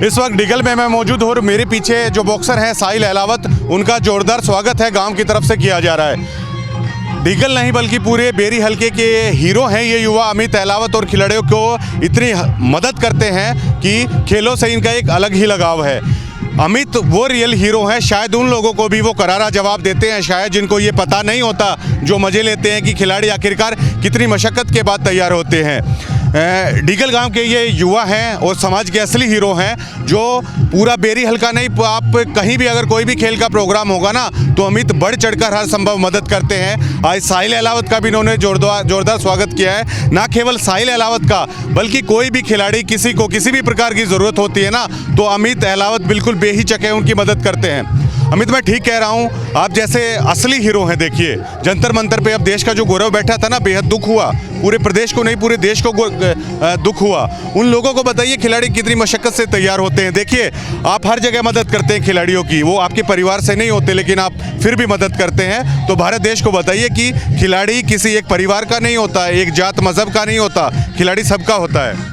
इस वक्त डिगल में मैं मौजूद हूँ और मेरे पीछे जो बॉक्सर हैं साहिल अहलावत, उनका जोरदार स्वागत है गांव की तरफ से किया जा रहा है। डिगल नहीं बल्कि पूरे बेरी हलके के हीरो हैं ये युवा अमित अहलावत और खिलाड़ियों को इतनी मदद करते हैं कि खेलों से इनका एक अलग ही लगाव है। अमित वो रियल हीरो हैं, शायद उन लोगों को भी वो करारा जवाब देते हैं शायद जिनको ये पता नहीं होता, जो मज़े लेते हैं कि खिलाड़ी आखिरकार कितनी मशक्क़त के बाद तैयार होते हैं। डिगल गांव के ये युवा हैं और समाज के असली हीरो हैं जो पूरा बेरी हल्का नहीं, आप कहीं भी अगर कोई भी खेल का प्रोग्राम होगा ना तो अमित बढ़ चढ़कर हर संभव मदद करते हैं। आज साहिल अहलावत का भी इन्होंने जोरदार स्वागत किया है। ना केवल साहिल अहलावत का बल्कि कोई भी खिलाड़ी किसी को किसी भी प्रकार की ज़रूरत होती है ना तो अमित अहलावत बिल्कुल बेहिचक है, उनकी मदद करते हैं। अमित मैं ठीक कह रहा हूँ, आप जैसे असली हीरो हैं। देखिए जंतर मंतर पे अब देश का जो गौरव बैठा था ना, बेहद दुख हुआ, पूरे प्रदेश को नहीं पूरे देश को दुख हुआ। उन लोगों को बताइए खिलाड़ी कितनी मशक्क़त से तैयार होते हैं। देखिए आप हर जगह मदद करते हैं खिलाड़ियों की, वो आपके परिवार से नहीं होते लेकिन आप फिर भी मदद करते हैं। तो भारत देश को बताइए कि खिलाड़ी किसी एक परिवार का नहीं होता, एक जात मज़हब का नहीं होता, खिलाड़ी सबका होता है।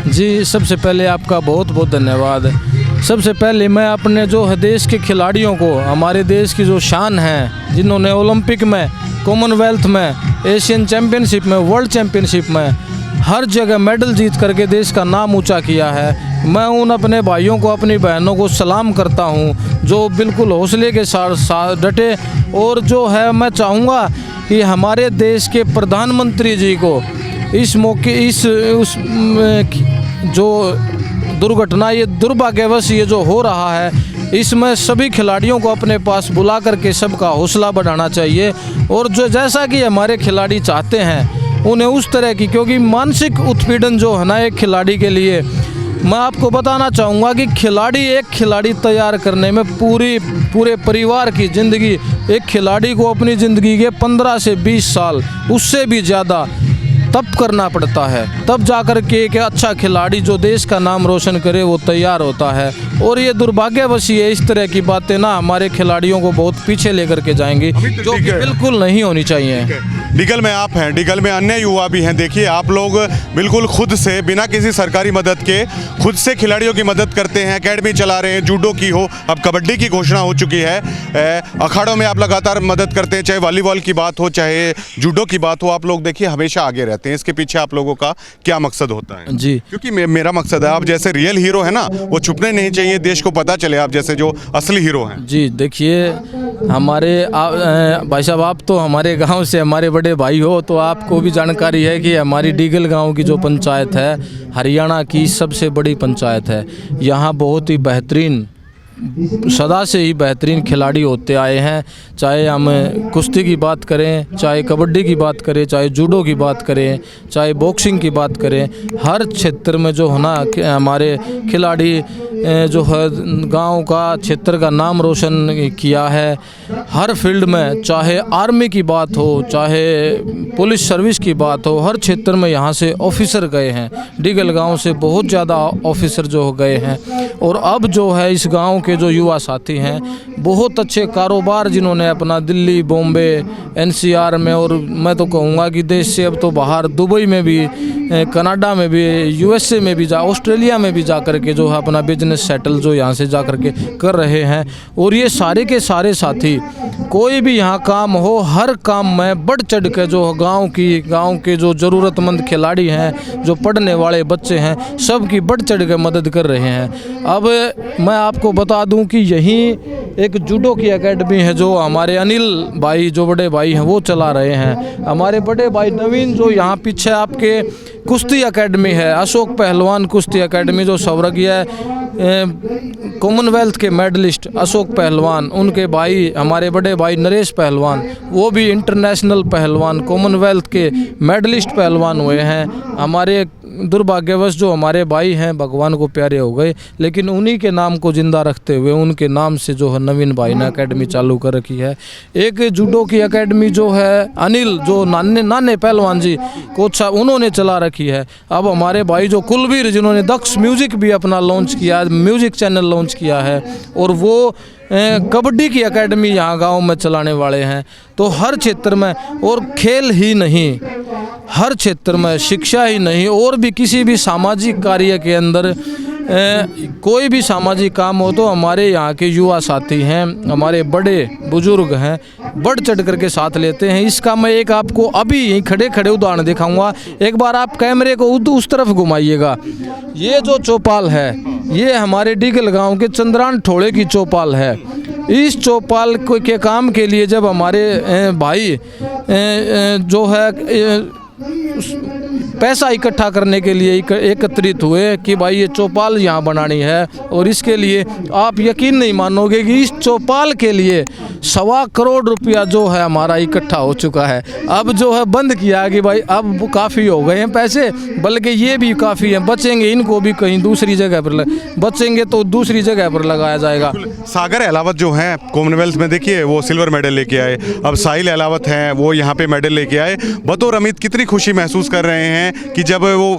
जी, सबसे पहले आपका बहुत बहुत धन्यवाद। सबसे पहले मैं अपने जो है देश के खिलाड़ियों को, हमारे देश की जो शान है, जिन्होंने ओलंपिक में, कॉमनवेल्थ में, एशियन चैम्पियनशिप में, वर्ल्ड चैम्पियनशिप में हर जगह मेडल जीत करके देश का नाम ऊंचा किया है, मैं उन अपने भाइयों को, अपनी बहनों को सलाम करता हूं जो बिल्कुल हौसले के साथ डटे। और जो है मैं चाहूँगा कि हमारे देश के प्रधानमंत्री जी को इस मौके जो दुर्घटना, ये दुर्भाग्यवश ये जो हो रहा है, इसमें सभी खिलाड़ियों को अपने पास बुला करके सबका हौसला बढ़ाना चाहिए। और जो जैसा कि हमारे खिलाड़ी चाहते हैं उन्हें उस तरह की, क्योंकि मानसिक उत्पीड़न जो है ना एक खिलाड़ी के लिए, मैं आपको बताना चाहूँगा कि एक खिलाड़ी तैयार करने में पूरे परिवार की ज़िंदगी, एक खिलाड़ी को अपनी ज़िंदगी के 15 से 20 साल उससे भी ज़्यादा तब करना पड़ता है, तब जाकर के एक अच्छा खिलाड़ी जो देश का नाम रोशन करे वो तैयार होता है। और ये दुर्भाग्यवश है, इस तरह की बातें ना हमारे खिलाड़ियों को बहुत पीछे लेकर के जाएंगी, जो कि बिल्कुल नहीं होनी चाहिए। डिगल में आप हैं, डिगल में अन्य युवा भी हैं। देखिए आप लोग बिल्कुल खुद से, बिना किसी सरकारी मदद के, खुद से खिलाड़ियों की मदद करते हैं, एकेडमी चला रहे हैं, जूडो की हो, अब कबड्डी की घोषणा हो चुकी है, अखाड़ों में आप लगातार मदद करते हैं, चाहे वॉलीबॉल की बात हो चाहे जूडो की बात हो, आप लोग देखिए हमेशा आगे रहते हैं। इसके पीछे आप लोगों का क्या मकसद होता है? जी, क्योंकि मेरा मकसद है आप जैसे रियल हीरो है ना वो छुपने नहीं चाहिए, देश को पता चले आप जैसे जो असली हीरो हैं। जी देखिए, हमारे भाई साहब, आप तो हमारे गांव से हमारे बड़े भाई हो, तो आपको भी जानकारी है कि हमारी डिगल गांव की जो पंचायत है हरियाणा की सबसे बड़ी पंचायत है। यहाँ बहुत ही बेहतरीन, सदा से ही बेहतरीन खिलाड़ी होते आए हैं। चाहे हम कुश्ती की बात करें, चाहे कबड्डी की बात करें, चाहे जूडो की बात करें, चाहे बॉक्सिंग की बात करें, हर क्षेत्र में जो है ना हमारे खिलाड़ी जो है गांव का, क्षेत्र का नाम रोशन किया है। हर फील्ड में, चाहे आर्मी की बात हो, चाहे पुलिस सर्विस की बात हो, हर क्षेत्र में यहाँ से ऑफिसर गए हैं। डिगल गांव से बहुत ज़्यादा ऑफिसर जो गए हैं। और अब जो है इस गांव के जो युवा साथी हैं, बहुत अच्छे कारोबार जिन्होंने अपना दिल्ली, बॉम्बे, एनसीआर में, और मैं तो कहूँगा कि देश से अब तो बाहर दुबई में भी, कनाडा में भी, यूएसए में भी ऑस्ट्रेलिया में भी जा कर के जो है अपना बिजनेस सेटल जो यहाँ से जा कर के कर रहे हैं। और ये सारे के सारे साथी, कोई भी यहाँ काम हो, हर काम में बढ़ चढ़ के जो गांव के जो ज़रूरतमंद खिलाड़ी हैं, जो पढ़ने वाले बच्चे हैं, सब की बढ़ चढ़ के मदद कर रहे हैं। अब मैं आपको बता दूं कि यहीं एक जूडो की एकेडमी है जो हमारे अनिल भाई, जो बड़े भाई हैं, वो चला रहे हैं। हमारे बड़े भाई नवीन, जो यहाँ पीछे आपके कुश्ती एकेडमी है, अशोक पहलवान कुश्ती एकेडमी, जो स्वर्गीय कॉमनवेल्थ के मेडलिस्ट अशोक पहलवान, उनके भाई हमारे बड़े भाई नरेश पहलवान, वो भी इंटरनेशनल पहलवान, कॉमनवेल्थ के मेडलिस्ट पहलवान हुए हैं। हमारे दुर्भाग्यवश जो हमारे भाई हैं भगवान को प्यारे हो गए, लेकिन उन्हीं के नाम को जिंदा रखते हुए उनके नाम से जो है नवीन भाई ने एकेडमी चालू कर रखी है। एक जूडो की एकेडमी जो है अनिल, जो नाने पहलवान जी कोच साहब, उन्होंने चला रखी है। अब हमारे भाई जो कुलवीर, जिन्होंने दक्ष म्यूजिक भी अपना लॉन्च किया, म्यूजिक चैनल लॉन्च किया है, और वो कबड्डी की एकेडमी यहाँ गांव में चलाने वाले हैं। तो हर क्षेत्र में, और खेल ही नहीं, हर क्षेत्र में, शिक्षा ही नहीं, और भी किसी भी सामाजिक कार्य के अंदर कोई भी सामाजिक काम हो तो हमारे यहाँ के युवा साथी हैं, हमारे बड़े बुजुर्ग हैं, बढ़ चढ़ करके साथ लेते हैं। इसका मैं एक आपको अभी यहीं खड़े खड़े उदाहरण दिखाऊंगा। एक बार आप कैमरे को उस तरफ घुमाइएगा। ये जो चौपाल है ये हमारे डीगल गांव के चंद्रान ठोड़े की चौपाल है। इस चौपाल के काम के लिए जब हमारे भाई जो है पैसा इकट्ठा करने के लिए एकत्रित हुए कि भाई ये चौपाल यहाँ बनानी है, और इसके लिए आप यकीन नहीं मानोगे कि इस चौपाल के लिए 1.25 करोड़ रुपया जो है हमारा इकट्ठा हो चुका है। अब जो है बंद किया कि भाई अब काफ़ी हो गए हैं पैसे, बल्कि ये भी काफ़ी हैं, बचेंगे इनको भी कहीं दूसरी जगह पर बचेंगे तो दूसरी जगह पर लगाया जाएगा। सागर अहलावत जो हैं कॉमनवेल्थ में देखिए वो सिल्वर मेडल लेके आए, अब साहिल अहलावत हैं वो यहाँ पे मेडल लेके आए। बतौर अमित कितनी खुशी महसूस कर रहे हैं कि जब वो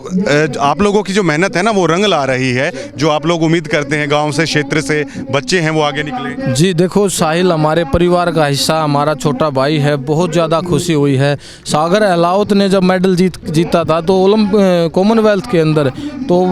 आप लोगों की जो मेहनत है ना वो रंग ला रही है, जो आप लोग उम्मीद करते हैं गांव से क्षेत्र से बच्चे हैं वो आगे निकले। जी देखो, साहिल हमारे परिवार का हिस्सा, हमारा छोटा भाई है, बहुत ज़्यादा खुशी हुई है। सागर अहलावत ने जब मेडल जीता था तो कॉमनवेल्थ के अंदर तो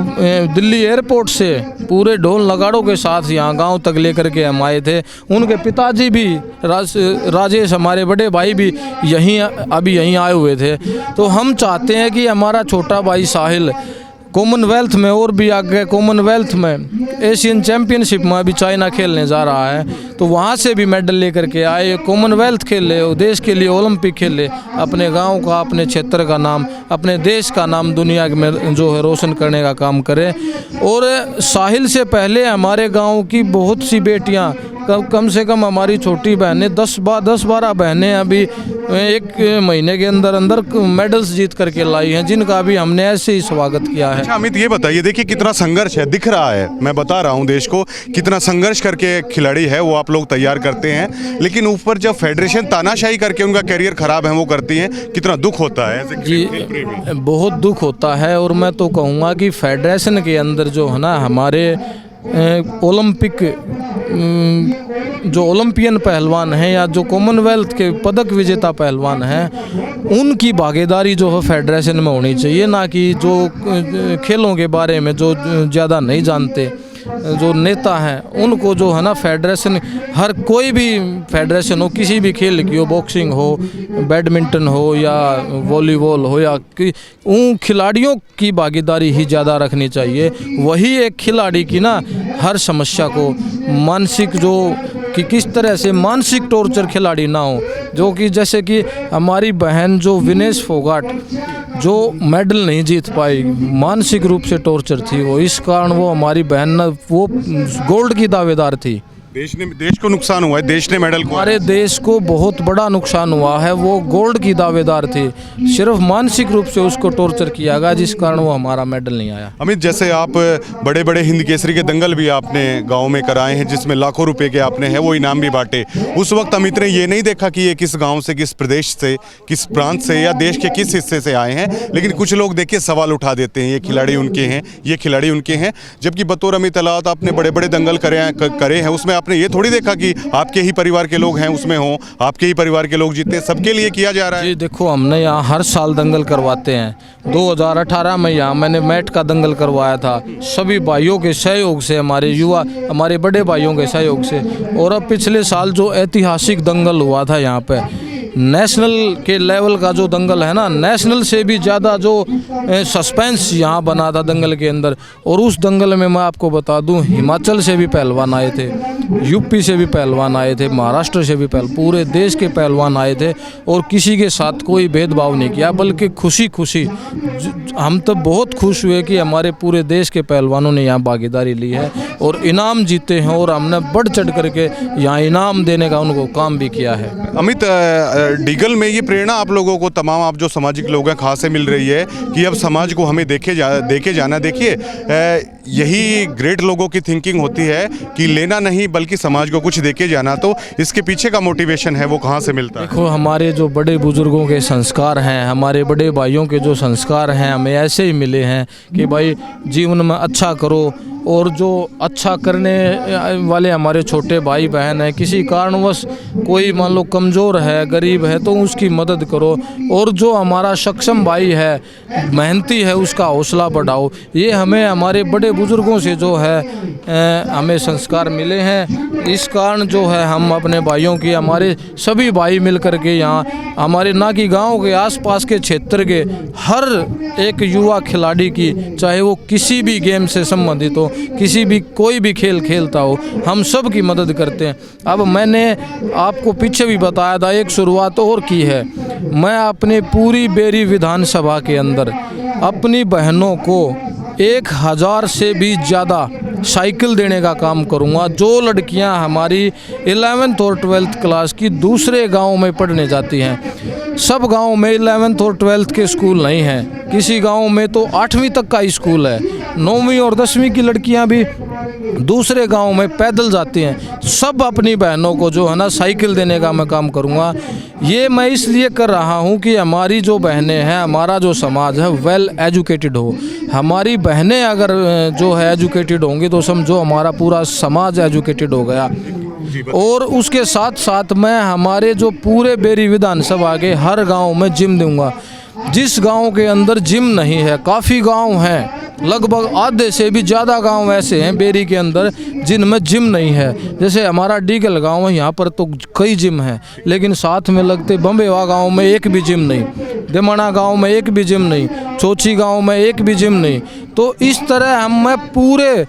दिल्ली एयरपोर्ट से पूरे ढोल नगाड़ों के साथ यहाँ गांव तक लेकर के हम आए थे। उनके पिताजी भी राजेश हमारे बड़े भाई भी अभी यहीं आए हुए थे। तो हम चाहते हैं कि हमारा छोटा भाई साहिल कॉमनवेल्थ में और भी आगे, कॉमनवेल्थ में एशियन चैम्पियनशिप में अभी चाइना खेलने जा रहा है तो वहाँ से भी मेडल लेकर के आए, कॉमनवेल्थ खेले, देश के लिए ओलंपिक खेले, अपने गांव का, अपने क्षेत्र का नाम, अपने देश का नाम दुनिया में जो है रोशन करने का काम करे। और साहिल से पहले हमारे गांव की बहुत सी बेटियां, कम से कम हमारी छोटी बहनें 10-12 बहनें अभी एक महीने के अंदर अंदर मेडल्स जीत करके लाई हैं, जिनका भी हमने ऐसे ही स्वागत किया है। अच्छा अमित, ये बताइए, देखिए कितना संघर्ष है, दिख रहा है, मैं बता रहा हूँ देश को कितना संघर्ष करके खिलाड़ी है वो आप लोग तैयार करते हैं, लेकिन ऊपर जब फेडरेशन तानाशाही करके उनका करियर खराब है वो करती है, कितना दुख होता है ऐसे जी, बहुत दुख होता है। और मैं तो कहूँगा कि फेडरेशन के अंदर जो है ना हमारे ओलंपिक जो ओलंपियन पहलवान हैं या जो कॉमनवेल्थ के पदक विजेता पहलवान हैं, उनकी भागीदारी जो है फेडरेशन में होनी चाहिए, ना कि जो खेलों के बारे में जो ज़्यादा नहीं जानते जो नेता हैं उनको जो है ना फेडरेशन, हर कोई भी फेडरेशन हो, किसी भी खेल की हो, बॉक्सिंग हो, बैडमिंटन हो या वॉलीबॉल हो, या उन खिलाड़ियों की भागीदारी ही ज़्यादा रखनी चाहिए। वही एक खिलाड़ी की ना हर समस्या को मानसिक जो कि किस तरह से मानसिक टॉर्चर खिलाड़ी ना हो, जो कि जैसे कि हमारी बहन जो विनेश फोगाट जो मेडल नहीं जीत पाई, मानसिक रूप से टॉर्चर थी वो, इस कारण वो हमारी बहन वो गोल्ड की दावेदार थी। देश को नुकसान हुआ है, देश ने मेडल को, हमारे देश को बहुत बड़ा नुकसान हुआ है। वो गोल्ड की दावेदार थी, सिर्फ मानसिक रूप से उसको टॉर्चर किया गया, जिस कारण वो हमारा मेडल नहीं आया। अमित, जैसे आप बड़े बड़े हिंद केसरी के दंगल भी आपने गांव में कराए हैं, जिसमें लाखों रुपए के आपने है वो इनाम भी बांटे, उस वक्त अमित ने ये नहीं देखा कि ये किस गाँव से, किस प्रदेश से, किस प्रांत से या देश के किस हिस्से से आए हैं, लेकिन कुछ लोग देखिए सवाल उठा देते हैं, ये खिलाड़ी उनके हैं, ये खिलाड़ी उनके हैं, जबकि बतौर अमित अहलावत आपने बड़े बड़े दंगल करे हैं, उसमें आपने ये थोड़ी देखा कि आपके ही परिवार के लोग हैं उसमें हो, आपके ही परिवार के लोग जीते, सबके लिए किया जा रहा है। जी देखो, हमने यहाँ हर साल दंगल करवाते हैं। 2018 में यहाँ मैंने मैट का दंगल करवाया था, सभी भाइयों के सहयोग से, हमारे युवा, हमारे बड़े भाइयों के सहयोग से। और अब पिछले साल जो ऐतिहासिक दंगल हुआ था यहाँ पे, नेशनल के लेवल का जो दंगल है ना, नेशनल से भी ज़्यादा जो सस्पेंस यहाँ बना था दंगल के अंदर। और उस दंगल में मैं आपको बता दूं, हिमाचल से भी पहलवान आए थे, यूपी से भी पहलवान आए थे, महाराष्ट्र से भी पूरे देश के पहलवान आए थे, और किसी के साथ कोई भेदभाव नहीं किया, बल्कि खुशी खुशी हम तो बहुत खुश हुए कि हमारे पूरे देश के पहलवानों ने यहाँ भागीदारी ली है और इनाम जीते हैं, और हमने बढ़ चढ़ करके यहाँ इनाम देने का उनको काम भी किया है। अमित, डीगल में ये प्रेरणा आप लोगों को, तमाम आप जो सामाजिक लोग हैं, कहाँ से मिल रही है कि अब समाज को हमें देखे जाना। देखिए यही ग्रेट लोगों की थिंकिंग होती है कि लेना नहीं बल्कि समाज को कुछ देके जाना, तो इसके पीछे का मोटिवेशन है वो कहाँ से मिलता है? देखो, हमारे जो बड़े बुजुर्गों के संस्कार हैं, हमारे बड़े भाइयों के जो संस्कार हैं, हमें ऐसे ही मिले हैं कि भाई जीवन में अच्छा करो, और जो अच्छा करने वाले हमारे छोटे भाई बहन हैं, किसी कारणवश कोई मान लो कमज़ोर है, गरीब है, तो उसकी मदद करो, और जो हमारा सक्षम भाई है, मेहनती है, उसका हौसला बढ़ाओ। ये हमें हमारे बड़े बुज़ुर्गों से जो है हमें संस्कार मिले हैं। इस कारण जो है हम अपने भाइयों की, हमारे सभी भाई मिल कर के यहाँ हमारे ना कि गांव के आसपास के क्षेत्र के हर एक युवा खिलाड़ी की, चाहे वो किसी भी गेम से संबंधित हो, किसी भी कोई भी खेल खेलता हो, हम सब की मदद करते हैं। अब मैंने आपको पीछे भी बताया था, एक शुरुआत और की है। मैं अपने पूरी बेरी विधानसभा के अंदर अपनी बहनों को 1000 से भी ज़्यादा साइकिल देने का काम करूंगा। जो लड़कियां हमारी 11th और 12th क्लास की दूसरे गांव में पढ़ने जाती हैं, सब गांव में 11th और 12th के स्कूल नहीं हैं, किसी गांव में तो 8वीं तक का स्कूल है, 9वीं और 10वीं की लड़कियां भी दूसरे गांव में पैदल जाती हैं। सब अपनी बहनों को जो है ना साइकिल देने का मैं काम करूंगा। ये मैं इसलिए कर रहा हूं कि हमारी जो बहनें हैं, हमारा जो समाज है वेल एजुकेटेड हो। हमारी बहनें अगर जो है एजुकेटेड होंगी तो समझो हमारा पूरा समाज एजुकेटेड हो गया। और उसके साथ साथ मैं हमारे जो पूरे बेरी विधानसभा के हर गांव में जिम दूंगा। जिस गांव के अंदर जिम नहीं है, काफ़ी गांव हैं, लगभग आधे से भी ज़्यादा गांव ऐसे हैं बेरी के अंदर जिनमें जिम नहीं है। जैसे हमारा डीगल गांव है, यहाँ पर तो कई जिम हैं, लेकिन साथ में लगते बम्बेवा गांव में एक भी जिम नहीं, देमणा गांव में एक भी जिम नहीं, चोची गांव में एक भी जिम नहीं। तो इस तरह हम पूरे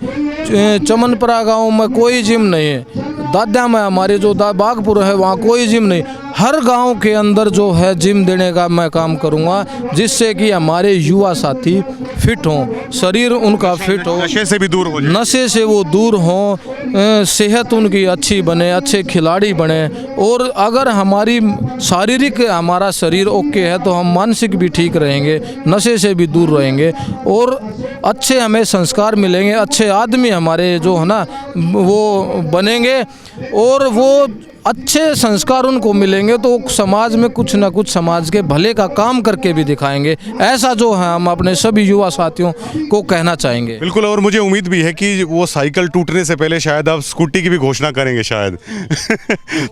चमनपुरा गांव में कोई जिम नहीं है, दाद्या में हमारे जो बागपुर है वहाँ कोई जिम नहीं। हर गांव के अंदर जो है जिम देने का मैं काम करूंगा, जिससे कि हमारे युवा साथी फिट हों, शरीर उनका फिट हो, नशे से भी दूर हो जाए, नशे से वो दूर हों, सेहत उनकी अच्छी बने, अच्छे खिलाड़ी बने। और अगर हमारी शारीरिक हमारा शरीर ओके है तो हम मानसिक भी ठीक रहेंगे, नशे से भी दूर रहेंगे और अच्छे हमें संस्कार मिलेंगे, अच्छे आदमी हमारे जो है ना वो बनेंगे। और वो अच्छे संस्कार उनको मिलेंगे तो समाज में कुछ ना कुछ समाज के भले का काम करके भी दिखाएंगे। ऐसा जो है हम अपने सभी युवा साथियों को कहना चाहेंगे। बिल्कुल। और मुझे उम्मीद भी है कि वो साइकिल टूटने से पहले शायद आप स्कूटी की भी घोषणा करेंगे शायद।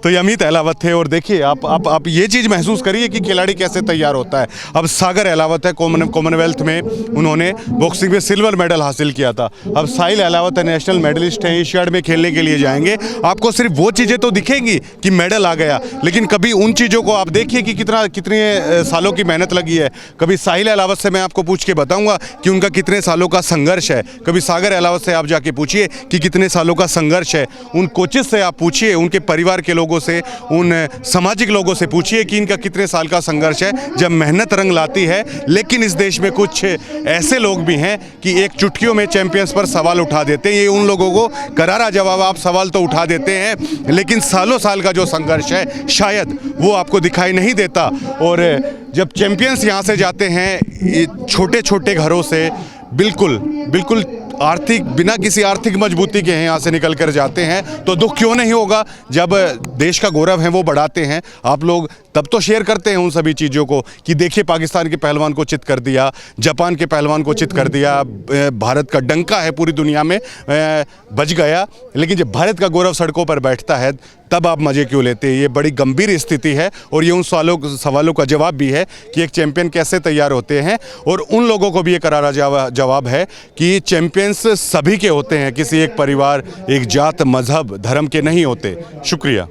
तो ये अमित अहलावत थे। और देखिए आप ये चीज़ महसूस करिए कि खिलाड़ी कैसे तैयार होता है। अब सागर अहलावत है, कॉमनवेल्थ में उन्होंने बॉक्सिंग में सिल्वर मेडल हासिल किया था। अब साहिल अहलावत है, नेशनल मेडलिस्ट हैं, एशियाड में खेलने के लिए जाएंगे। आपको सिर्फ वो चीज़ें तो दिखेंगी कि मेडल आ गया, लेकिन कभी उन चीज़ों को आप देखिए कि कितने सालों की मेहनत लगी है। कभी साहिल अहलावत से मैं आपको पूछ के बताऊंगा कि उनका कितने सालों का संघर्ष है। कभी सागर अहलावत से आप जाके पूछिए कि कितने सालों का संघर्ष है। उन कोचेस से आप पूछिए, उनके परिवार के लोगों से, उन सामाजिक लोगों से पूछिए कि इनका कितने साल का संघर्ष है। जब मेहनत रंग लाती है। लेकिन इस देश में कुछ ऐसे लोग भी हैं कि एक चुटकियों में चैंपियंस पर सवाल उठा देते हैं। ये उन लोगों को करारा जवाब, आप सवाल तो उठा देते हैं, लेकिन सालों साल का जो संघर्ष है शायद वो आपको दिखाई नहीं देता। और जब चैंपियंस यहाँ से जाते हैं छोटे छोटे घरों से, बिल्कुल आर्थिक, बिना किसी आर्थिक मजबूती के यहाँ से निकल कर जाते हैं, तो दुख क्यों नहीं होगा। जब देश का गौरव है वो बढ़ाते हैं आप लोग, तब तो शेयर करते हैं उन सभी चीज़ों को कि देखिए पाकिस्तान के पहलवान को चित कर दिया, जापान के पहलवान को चित कर दिया, भारत का डंका है पूरी दुनिया में बज गया। लेकिन जब भारत का गौरव सड़कों पर बैठता है तब आप मज़े क्यों लेते हैं। ये बड़ी गंभीर स्थिति है और ये उन सवालों का जवाब भी है कि एक चैंपियन कैसे तैयार होते हैं। और उन लोगों को भी ये करारा जवाब है कि चैंपियंस सभी के होते हैं, किसी एक परिवार, एक जात, मजहब, धर्म के नहीं होते। शुक्रिया।